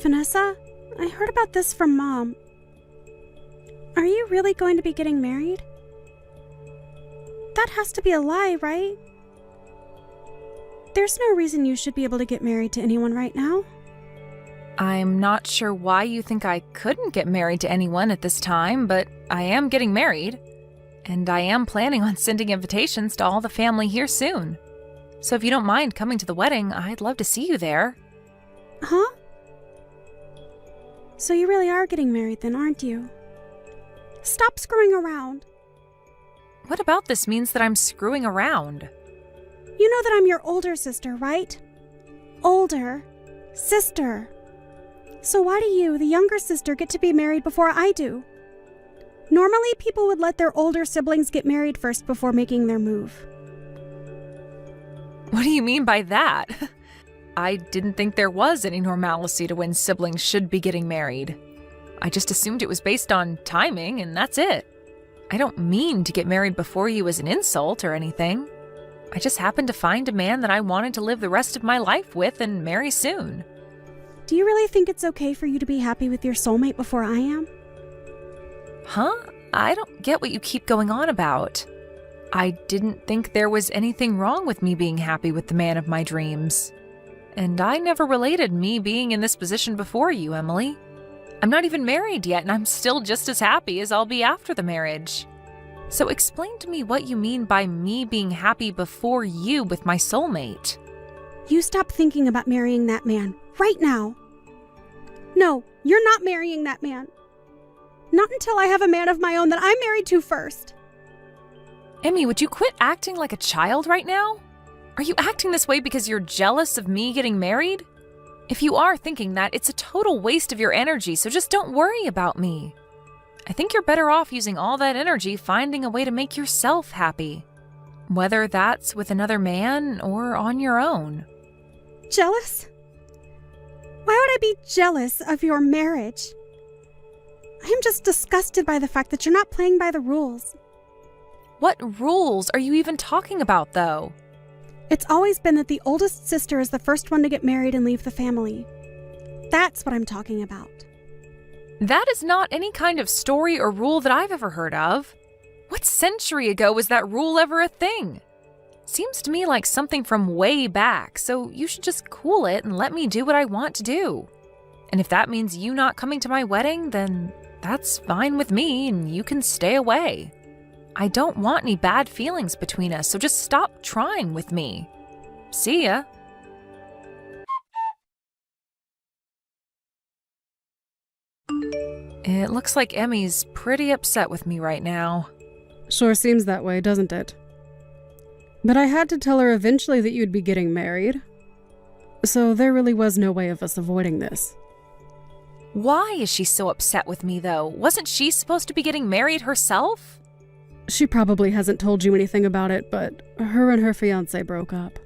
Vanessa, I heard about this from Mom. Are you really going to be getting married? That has to be a lie, right? There's no reason you should be able to get married to anyone right now. I'm not sure why you think I couldn't get married to anyone at this time, but I am getting married. And I am planning on sending invitations to all the family here soon. So if you don't mind coming to the wedding, I'd love to see you there. Huh? So you really are getting married then, aren't you? Stop screwing around. What about this means that I'm screwing around? You know that I'm your older sister, right? Older sister. So why do you, the younger sister, get to be married before I do? Normally, people would let their older siblings get married first before making their move. What do you mean by that? I didn't think there was any normalcy to when siblings should be getting married. I just assumed it was based on timing, and that's it. I don't mean to get married before you as an insult or anything. I just happened to find a man that I wanted to live the rest of my life with and marry soon. Do you really think it's okay for you to be happy with your soulmate before I am? Huh? I don't get what you keep going on about. I didn't think there was anything wrong with me being happy with the man of my dreams. And I never related me being in this position before you, Emily. I'm not even married yet, and I'm still just as happy as I'll be after the marriage. So explain to me what you mean by me being happy before you with my soulmate. You stop thinking about marrying that man right now. No, you're not marrying that man. Not until I have a man of my own that I'm married to first. Emmy, would you quit acting like a child right now? Are you acting this way because you're jealous of me getting married? If you are thinking that, it's a total waste of your energy, so just don't worry about me. I think you're better off using all that energy finding a way to make yourself happy. Whether that's with another man or on your own. Jealous? Why would I be jealous of your marriage? I am just disgusted by the fact that you're not playing by the rules. What rules are you even talking about, though? It's always been that the oldest sister is the first one to get married and leave the family. That's what I'm talking about. That is not any kind of story or rule that I've ever heard of. What century ago was that rule ever a thing? Seems to me like something from way back, so you should just cool it and let me do what I want to do. And if that means you not coming to my wedding, then that's fine with me and you can stay away. I don't want any bad feelings between us, so just stop trying with me. See ya. It looks like Emmy's pretty upset with me right now. Sure seems that way, doesn't it? But I had to tell her eventually that you'd be getting married. So there really was no way of us avoiding this. Why is she so upset with me, though? Wasn't she supposed to be getting married herself? She probably hasn't told you anything about it, but her and her fiancé broke up.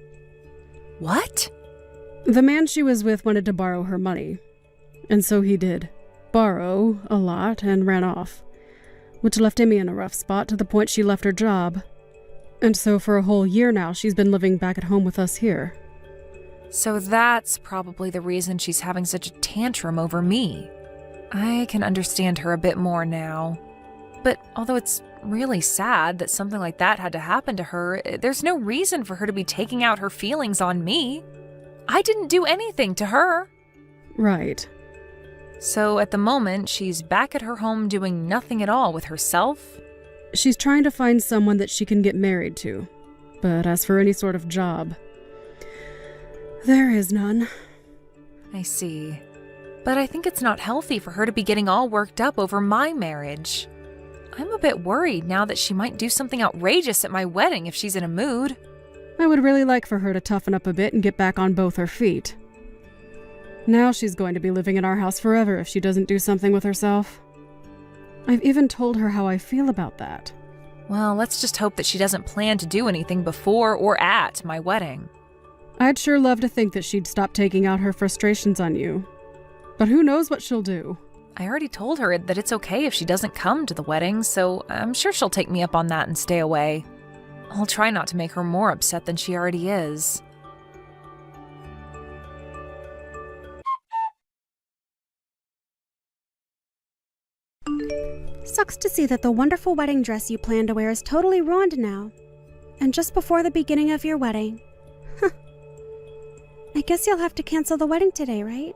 What? The man she was with wanted to borrow her money. And so he did. Borrow a lot and ran off. Which left Emmy in a rough spot to the point she left her job. And so for a whole year now, she's been living back at home with us here. So that's probably the reason she's having such a tantrum over me. I can understand her a bit more now. But although it's really sad that something like that had to happen to her, there's no reason for her to be taking out her feelings on me. I didn't do anything to her. Right. So at the moment, she's back at her home doing nothing at all with herself. She's trying to find someone that she can get married to. But as for any sort of job, there is none. I see. But I think it's not healthy for her to be getting all worked up over my marriage. I'm a bit worried now that she might do something outrageous at my wedding if she's in a mood. I would really like for her to toughen up a bit and get back on both her feet. Now she's going to be living in our house forever if she doesn't do something with herself. I've even told her how I feel about that. Well, let's just hope that she doesn't plan to do anything before or at my wedding. I'd sure love to think that she'd stop taking out her frustrations on you. But who knows what she'll do? I already told her that it's okay if she doesn't come to the wedding, so I'm sure she'll take me up on that and stay away. I'll try not to make her more upset than she already is. Sucks to see that the wonderful wedding dress you planned to wear is totally ruined now. And just before the beginning of your wedding. I guess you'll have to cancel the wedding today, right?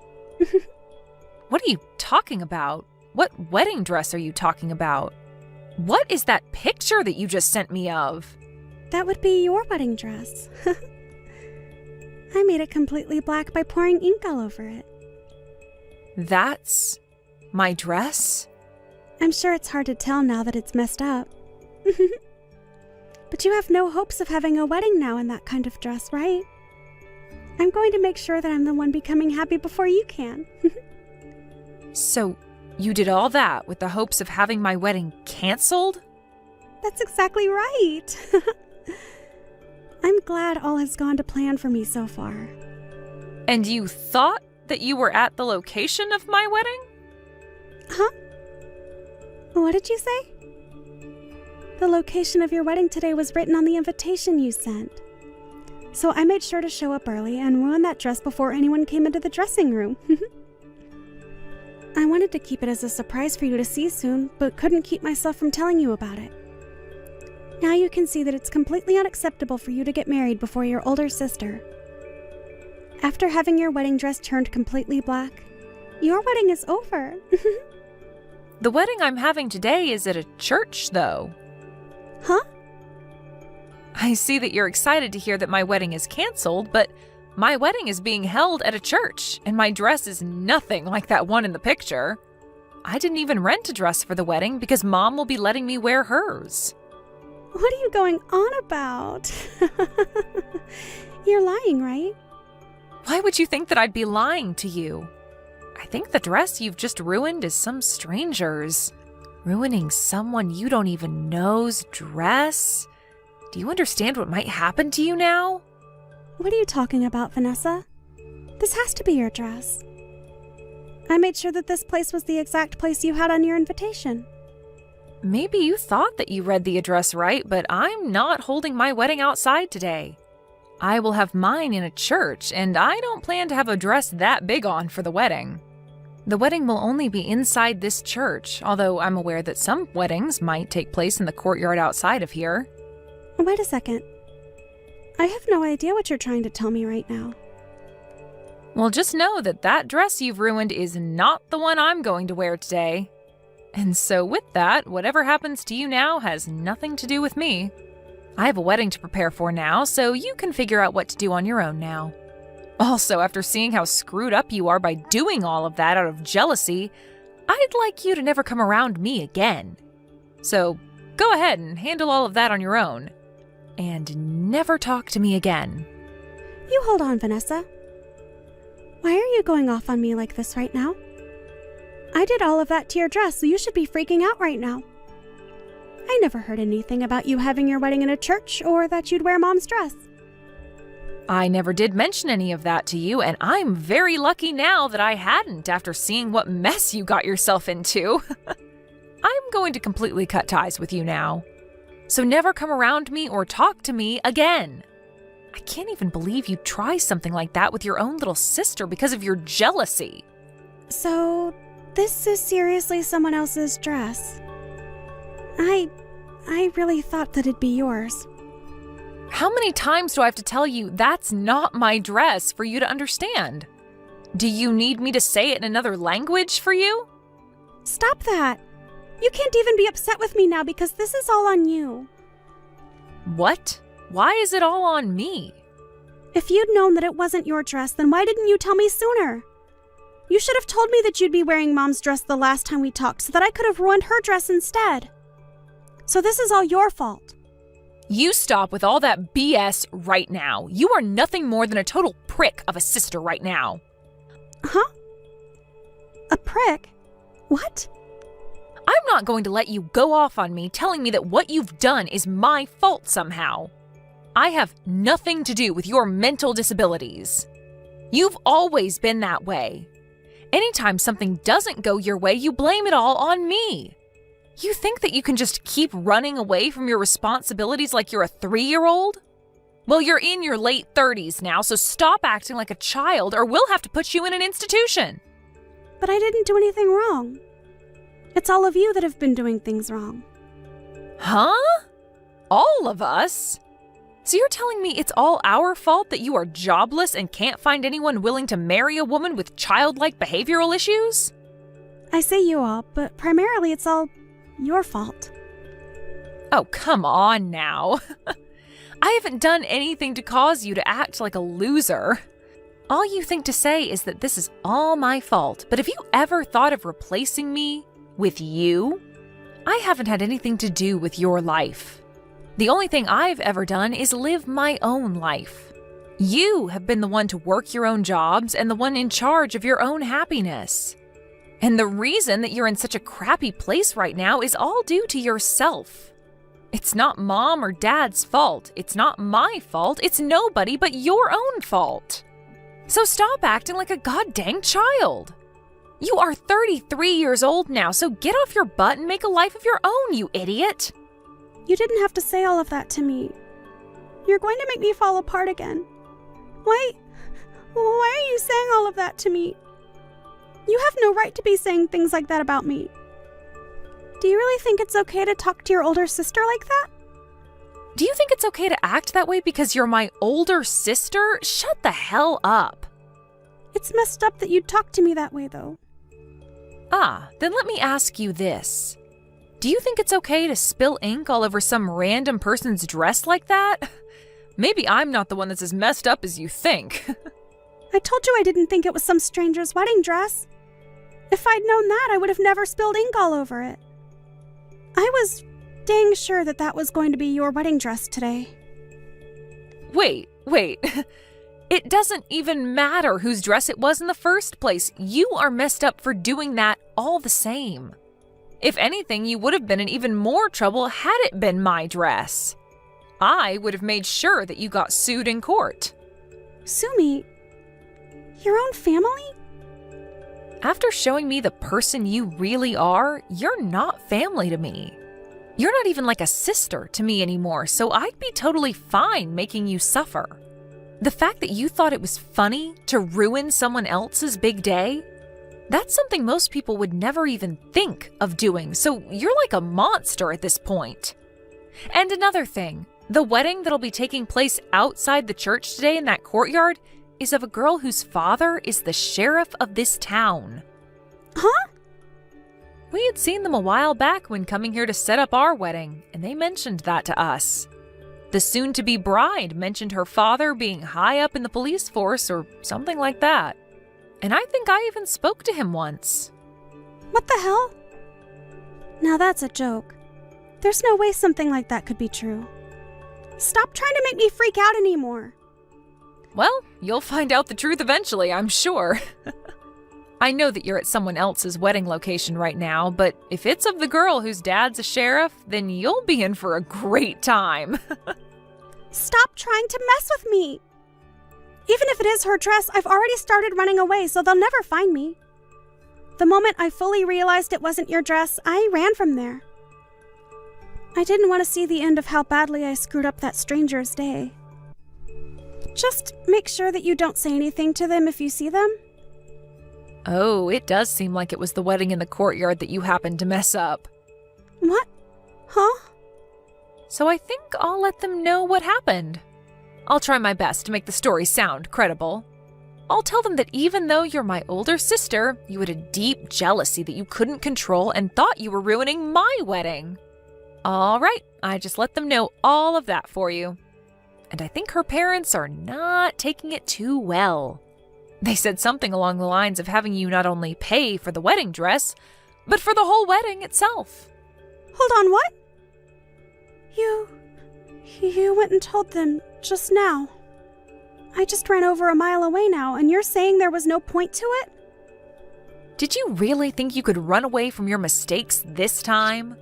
What are you talking about? What wedding dress are you talking about? What is that picture that you just sent me of? That would be your wedding dress. I made it completely black by pouring ink all over it. That's my dress? I'm sure it's hard to tell now that it's messed up. But you have no hopes of having a wedding now in that kind of dress, right? I'm going to make sure that I'm the one becoming happy before you can. So, you did all that with the hopes of having my wedding canceled? That's exactly right. I'm glad all has gone to plan for me so far. And you thought that you were at the location of my wedding? Huh? What did you say? The location of your wedding today was written on the invitation you sent. So I made sure to show up early and ruin that dress before anyone came into the dressing room. I wanted to keep it as a surprise for you to see soon, but couldn't keep myself from telling you about it. Now you can see that it's completely unacceptable for you to get married before your older sister. After having your wedding dress turned completely black, your wedding is over. The wedding I'm having today is at a church, though. Huh? I see that you're excited to hear that my wedding is canceled, but my wedding is being held at a church, and my dress is nothing like that one in the picture. I didn't even rent a dress for the wedding because Mom will be letting me wear hers. What are you going on about? You're lying, right? Why would you think that I'd be lying to you? I think the dress you've just ruined is some stranger's. Ruining someone you don't even know's dress? Do you understand what might happen to you now? What are you talking about, Vanessa? This has to be your dress. I made sure that this place was the exact place you had on your invitation. Maybe you thought that you read the address right, but I'm not holding my wedding outside today. I will have mine in a church, and I don't plan to have a dress that big on for the wedding. The wedding will only be inside this church, although I'm aware that some weddings might take place in the courtyard outside of here. Wait a second. I have no idea what you're trying to tell me right now. Well, just know that that dress you've ruined is not the one I'm going to wear today. And so with that, whatever happens to you now has nothing to do with me. I have a wedding to prepare for now, so you can figure out what to do on your own now. Also, after seeing how screwed up you are by doing all of that out of jealousy, I'd like you to never come around me again. So go ahead and handle all of that on your own. And never talk to me again. You hold on, Vanessa. Why are you going off on me like this right now? I did all of that to your dress, so you should be freaking out right now. I never heard anything about you having your wedding in a church or that you'd wear Mom's dress. I never did mention any of that to you, and I'm very lucky now that I hadn't after seeing what mess you got yourself into. I'm going to completely cut ties with you now. So never come around me or talk to me again. I can't even believe you'd try something like that with your own little sister because of your jealousy. So, this is seriously someone else's dress. I really thought that it'd be yours. How many times do I have to tell you that's not my dress for you to understand? Do you need me to say it in another language for you? Stop that! You can't even be upset with me now because this is all on you. What? Why is it all on me? If you'd known that it wasn't your dress, then why didn't you tell me sooner? You should have told me that you'd be wearing Mom's dress the last time we talked so that I could have ruined her dress instead. So this is all your fault. You stop with all that BS right now. You are nothing more than a total prick of a sister right now. Huh? A prick? What? I'm not going to let you go off on me telling me that what you've done is my fault somehow. I have nothing to do with your mental disabilities. You've always been that way. Anytime something doesn't go your way, you blame it all on me. You think that you can just keep running away from your responsibilities like you're a 3-year-old? Well, you're in your late 30s now, so stop acting like a child or we'll have to put you in an institution. But I didn't do anything wrong. It's all of you that have been doing things wrong. Huh? All of us? So you're telling me it's all our fault that you are jobless and can't find anyone willing to marry a woman with childlike behavioral issues? I say you all, but primarily it's all your fault. Oh, come on now. I haven't done anything to cause you to act like a loser. All you think to say is that this is all my fault, but have you ever thought of replacing me with you? I haven't had anything to do with your life. The only thing I've ever done is live my own life. You have been the one to work your own jobs and the one in charge of your own happiness. And the reason that you're in such a crappy place right now is all due to yourself. It's not mom or dad's fault. It's not my fault. It's nobody but your own fault. So stop acting like a goddamn child. You are 33 years old now, so get off your butt and make a life of your own, you idiot. You didn't have to say all of that to me. You're going to make me fall apart again. Why are you saying all of that to me? You have no right to be saying things like that about me. Do you really think it's okay to talk to your older sister like that? Do you think it's okay to act that way because you're my older sister? Shut the hell up. It's messed up that you'd talk to me that way, though. Then let me ask you this. Do you think it's okay to spill ink all over some random person's dress like that? Maybe I'm not the one that's as messed up as you think. I told you I didn't think it was some stranger's wedding dress. If I'd known that, I would have never spilled ink all over it. I was dang sure that that was going to be your wedding dress today. Wait. It doesn't even matter whose dress it was in the first place. You are messed up for doing that all the same. If anything, you would have been in even more trouble had it been my dress. I would have made sure that you got sued in court. Sue me? Your own family? After showing me the person you really are, you're not family to me. You're not even like a sister to me anymore, so I'd be totally fine making you suffer. The fact that you thought it was funny to ruin someone else's big day, that's something most people would never even think of doing, so you're like a monster at this point. And another thing, the wedding that'll be taking place outside the church today in that courtyard is of a girl whose father is the sheriff of this town. Huh? We had seen them a while back when coming here to set up our wedding, and they mentioned that to us. The soon-to-be bride mentioned her father being high up in the police force or something like that. And I think I even spoke to him once. What the hell? Now that's a joke. There's no way something like that could be true. Stop trying to make me freak out anymore. Well, you'll find out the truth eventually, I'm sure. I know that you're at someone else's wedding location right now, but if it's of the girl whose dad's a sheriff, then you'll be in for a great time. Stop trying to mess with me. Even if it is her dress, I've already started running away, so they'll never find me. The moment I fully realized it wasn't your dress, I ran from there. I didn't want to see the end of how badly I screwed up that stranger's day. Just make sure that you don't say anything to them if you see them. Oh, it does seem like it was the wedding in the courtyard that you happened to mess up. What? Huh? So I think I'll let them know what happened. I'll try my best to make the story sound credible. I'll tell them that even though you're my older sister, you had a deep jealousy that you couldn't control and thought you were ruining my wedding. All right, I just let them know all of that for you. And I think her parents are not taking it too well. They said something along the lines of having you not only pay for the wedding dress, but for the whole wedding itself. Hold on, what? You went and told them just now. I just ran over a mile away now, and you're saying there was no point to it? Did you really think you could run away from your mistakes this time?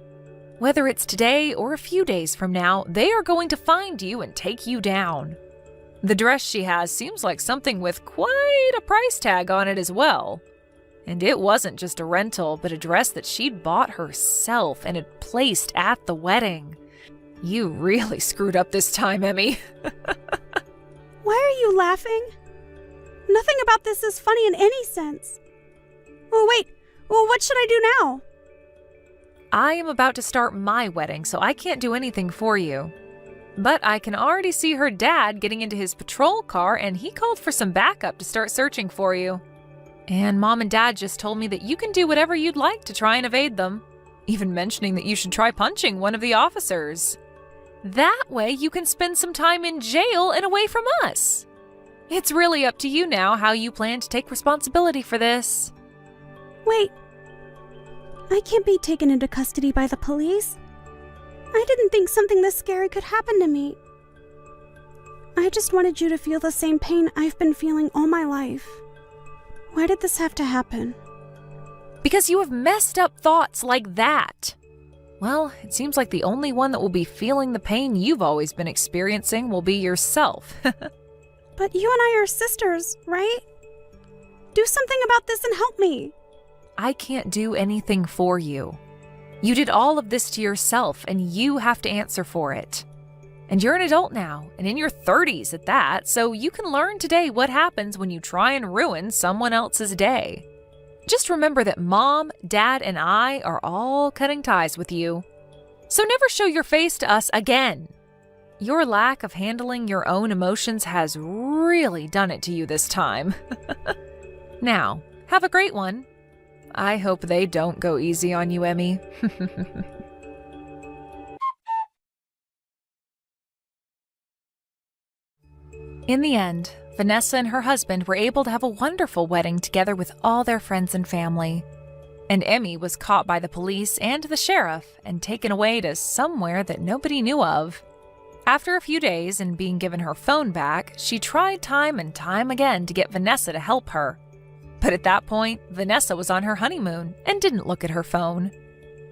Whether it's today or a few days from now, they are going to find you and take you down. The dress she has seems like something with quite a price tag on it as well. And it wasn't just a rental, but a dress that she'd bought herself and had placed at the wedding. You really screwed up this time, Emmy. Why are you laughing? Nothing about this is funny in any sense. Oh, wait. Well, what should I do now? I am about to start my wedding, so I can't do anything for you. But I can already see her dad getting into his patrol car, and he called for some backup to start searching for you. And Mom and Dad just told me that you can do whatever you'd like to try and evade them, even mentioning that you should try punching one of the officers. That way you can spend some time in jail and away from us. It's really up to you now how you plan to take responsibility for this. Wait. I can't be taken into custody by the police. I didn't think something this scary could happen to me. I just wanted you to feel the same pain I've been feeling all my life. Why did this have to happen? Because you have messed up thoughts like that. Well, it seems like the only one that will be feeling the pain you've always been experiencing will be yourself. But you and I are sisters, right? Do something about this and help me. I can't do anything for you. You did all of this to yourself, and you have to answer for it. And you're an adult now, and in your 30s at that, so you can learn today what happens when you try and ruin someone else's day. Just remember that Mom, Dad, and I are all cutting ties with you. So never show your face to us again. Your lack of handling your own emotions has really done it to you this time. Now, have a great one. I hope they don't go easy on you, Emmy. In the end, Vanessa and her husband were able to have a wonderful wedding together with all their friends and family. And Emmy was caught by the police and the sheriff and taken away to somewhere that nobody knew of. After a few days and being given her phone back, she tried time and time again to get Vanessa to help her. But at that point, Vanessa was on her honeymoon and didn't look at her phone.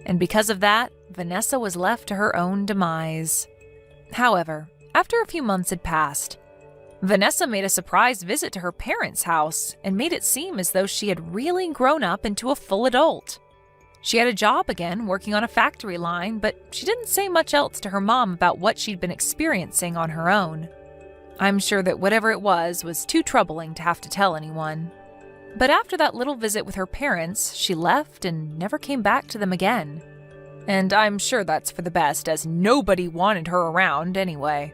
And because of that, Vanessa was left to her own demise. However, after a few months had passed, Vanessa made a surprise visit to her parents' house and made it seem as though she had really grown up into a full adult. She had a job again working on a factory line, but she didn't say much else to her mom about what she'd been experiencing on her own. I'm sure that whatever it was too troubling to have to tell anyone. But after that little visit with her parents, she left and never came back to them again. And I'm sure that's for the best, as nobody wanted her around anyway.